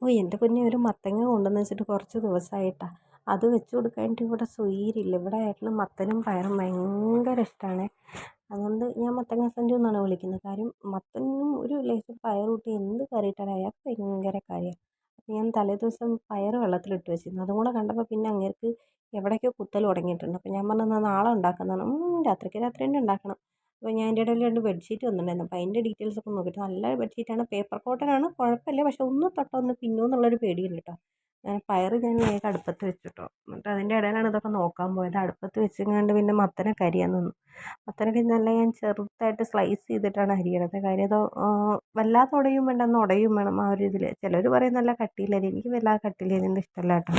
ഓ എൻ്റെ പൊന്നേ, ഒരു മത്തങ്ങ കൊണ്ടുവന്ന് വെച്ചിട്ട് കുറച്ച് ദിവസമായിട്ടാ. അത് വെച്ച് കൊടുക്കാനായിട്ട് ഇവിടെ സ്വൈര്യമില്ല. ഇവിടെ ഏട്ടന് മത്തനും പയറും ഭയങ്കര ഇഷ്ടമാണ്. അതുകൊണ്ട് ഞാൻ മത്തങ്ങ സഞ്ജു എന്നാണ് വിളിക്കുന്നത്. കാര്യം മത്തനും ഒരു ലേശം പയറും ഇട്ട് എന്ത് കറി ഇട്ടാലും അയാൾക്ക് ഭയങ്കര കാര്യമാണ്. അപ്പോൾ ഞാൻ തലേദിവസം പയർ വെള്ളത്തിലിട്ട് വെച്ചിരുന്നു. അതും കൂടെ കണ്ടപ്പോൾ പിന്നെ അങ്ങേർക്ക് എവിടേക്കോ കുത്തൽ തുടങ്ങിയിട്ടുണ്ട്. അപ്പോൾ ഞാൻ പറഞ്ഞു എന്നാൽ നാളെ ഉണ്ടാക്കുന്നതാണ്. രാത്രിക്ക് രാത്രി തന്നെ ഉണ്ടാക്കണം. അപ്പോൾ ഞാൻ അതിൻ്റെ ഇടയിൽ 2 ബെഡ്ഷീറ്റ് വന്നിട്ടുണ്ടായിരുന്നു. അപ്പോൾ അതിൻ്റെ ഡീറ്റെയിൽസ് ഒക്കെ നോക്കിയിട്ട് നല്ല ബെഡ്ഷീറ്റാണ്, പേപ്പർ കോട്ടൺ ആണ്, കുഴപ്പമില്ല. പക്ഷെ ഒന്ന് തൊട്ടാൽ ഒന്ന് പിന്നോ എന്നുള്ളൊരു പേടിയുണ്ട് കേട്ടോ. പയർ ഞാൻ വേഗം അടുപ്പത്ത് വെച്ചിട്ടോ. എന്നിട്ട് അതിൻ്റെ ഇടയിലാണ് ഇതൊക്കെ നോക്കാൻ പോയത്. അടുപ്പത്ത് വെച്ചങ്ങാണ്ട് പിന്നെ മത്തനൊക്കെ അരിയാൻ നിന്നു. മത്തനൊക്കെ നല്ല ഞാൻ ചെറുതായിട്ട് സ്ലൈസ് ചെയ്തിട്ടാണ് അരിയണത്. കാര്യം അത് വല്ലാതെ ഉടയും വേണ്ട, ഒന്ന് ഉടയും വേണം. ആ ഒരു ഇതിൽ ചിലർ പറയും നല്ല കട്ടിയിലരി. എനിക്ക് വല്ലാതെ കട്ടിയിലരിയൊന്നും ഇഷ്ടമല്ല കേട്ടോ.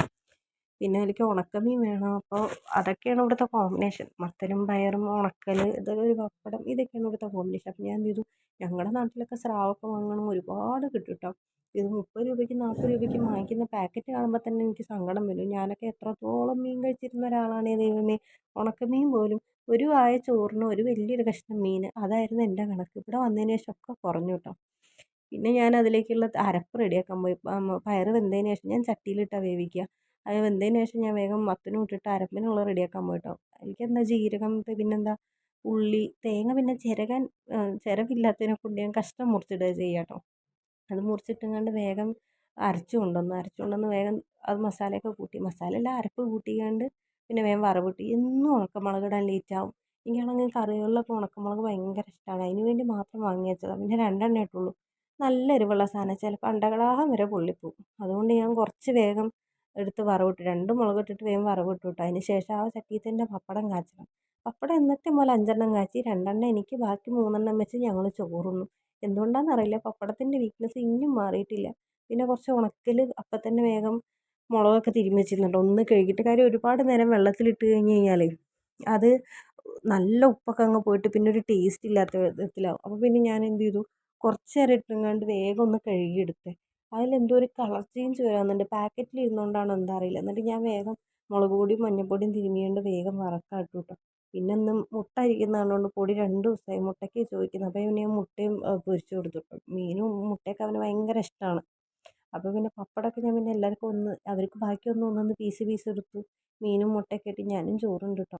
പിന്നെ അതിലേക്ക് ഉണക്കമീൻ വേണം. അപ്പോൾ അതൊക്കെയാണ് ഇവിടുത്തെ കോമ്പിനേഷൻ. മത്തനും പയറും ഉണക്കൽ, ഇതൊക്കെ ഒരു പപ്പടം, ഇതൊക്കെയാണ് ഇവിടുത്തെ കോമ്പിനേഷൻ. അപ്പോൾ ഞാൻ എന്ത് ചെയ്തു, ഞങ്ങളുടെ നാട്ടിലൊക്കെ സ്രാവൊക്കെ വാങ്ങണം ഒരുപാട് കിട്ടും കേട്ടോ. ഇത് 30 രൂപയ്ക്ക് 40 രൂപയ്ക്ക് വാങ്ങിക്കുന്ന പാക്കറ്റ് കാണുമ്പോൾ തന്നെ എനിക്ക് സങ്കടം വരും. ഞാനൊക്കെ എത്രത്തോളം മീൻ കഴിച്ചിരുന്ന ഒരാളാണ് ദൈവമേ. ഉണക്കമീൻ പോലും ഒരു വായ ചോറിന് ഒരു വലിയൊരു കഷ്ണം മീൻ, അതായിരുന്നു എൻ്റെ കണക്ക്. ഇവിടെ വന്നതിന് ശേഷം ഒക്കെ കുറഞ്ഞു കേട്ടോ. പിന്നെ ഞാൻ അതിലേക്കുള്ള അരപ്പ് റെഡിയാക്കാൻ പോയി. പയറ് വെന്തതിന് ശേഷം ഞാൻ ചട്ടിയിലിട്ടാണ് വേവിക്കുക. അത് വെന്തതിന് ശേഷം ഞാൻ വേഗം മത്തനും ഇട്ടിട്ട് അരപ്പിനുള്ള റെഡിയാക്കാൻ പോയിട്ടോ. എനിക്കെന്താ ജീരകം, പിന്നെന്താ ഉള്ളി, തേങ്ങ പിന്നെ ചിരകാൻ ചിരവില്ലാത്തതിനെ കൊണ്ട് ഞാൻ കഷ്ണം മുറിച്ചിടുക ചെയ്യുക കേട്ടോ. അത് മുറിച്ചിട്ടുങ്ങാണ്ട് വേഗം അരച്ചു കൊണ്ടുവന്ന് വേഗം അത് മസാലയൊക്കെ കൂട്ടി, മസാലയല്ല അരപ്പ് കൂട്ടിക്കാണ്ട് പിന്നെ വേഗം വറവിട്ട്. എന്നും ഉണക്കമുളക് ഇടാൻ ലേറ്റ് ആവും. എനിക്കാണെങ്കിൽ കറികളിലൊക്കെ ഉണക്കമുളക് ഭയങ്കര ഇഷ്ടമാണ്. അതിന് വേണ്ടി മാത്രം വാങ്ങി വെച്ചതാണ്. പിന്നെ 2 ഇട്ടുള്ളൂ. നല്ല എരിവുള്ള സാധനം, ചിലപ്പോൾ അണ്ടകളാഹം വരെ പൊള്ളിപ്പോവും. അതുകൊണ്ട് ഞാൻ കുറച്ച് വേഗം എടുത്ത് വറവിട്ടു. 2 മുളക് ഇട്ടിട്ട് വേഗം വറവിട്ടു കേട്ടോ. അതിന് ശേഷം ആ ചട്ടിയിൽ തന്നെ പപ്പടം കാച്ചണം. പപ്പടം എന്നത്തെ പോലെ 5 കാച്ചി 2 എനിക്ക്, ബാക്കി 3 വെച്ച് ഞങ്ങൾ ചോറുണ്ണു. എന്തുകൊണ്ടാണെന്നറിയില്ല, പപ്പടത്തിൻ്റെ വീക്ക്നെസ് ഇനിയും മാറിയിട്ടില്ല. പിന്നെ കുറച്ച് ഉണക്കൽ അപ്പം തന്നെ വേഗം മുളകൊക്കെ തിരുമ്മി വെച്ചിരുന്നുണ്ട്. ഒന്ന് കഴുകിയിട്ട്. കാര്യം ഒരുപാട് നേരം വെള്ളത്തിലിട്ട് കഴിഞ്ഞ് കഴിഞ്ഞാൽ അത് നല്ല ഉപ്പൊക്കെ അങ്ങ് പോയിട്ട് പിന്നെ ഒരു ടേസ്റ്റ് ഇല്ലാത്ത വിധത്തിലാവും. അപ്പോൾ പിന്നെ ഞാൻ എന്ത് ചെയ്തു, കുറച്ച് നേരം ഇട്ടുങ്ങാണ്ട് വേഗം ഒന്ന് കഴുകിയെടുത്ത്. അതിലെന്തോ ഒരു കളർ ചേഞ്ച് വരാമെന്നുണ്ട്. പാക്കറ്റിൽ ഇരുന്നുകൊണ്ടാണോ എന്താ അറിയില്ല. എന്നിട്ട് ഞാൻ വേഗം മുളക് പൊടിയും മഞ്ഞൾപ്പൊടിയും തിരുമ്മിയാണ്ട് വേഗം വറക്കാൻ ഇട്ടു കേട്ടോ. പിന്നെ ഇന്ന് മുട്ട അരിക്കുന്ന കണ്ടുകൊണ്ട് പൊടി 2 ദിവസമായി മുട്ടയ്ക്ക് ചോദിക്കുന്നത്. അപ്പോൾ പിന്നെ ഞാൻ മുട്ടയും പൊരിച്ചു കൊടുത്തു കേട്ടോ. മീനും മുട്ടയൊക്കെ അവന് ഭയങ്കര ഇഷ്ടമാണ്. അപ്പോൾ പിന്നെ പപ്പടമൊക്കെ ഞാൻ പിന്നെ എല്ലാവർക്കും ഒന്ന്, അവർക്ക് ബാക്കി ഒന്നൊന്ന് പീസ് എടുത്തു. മീനും മുട്ടയൊക്കെ ഇട്ട് ഞാനും ചോറുണ്ട് കേട്ടോ.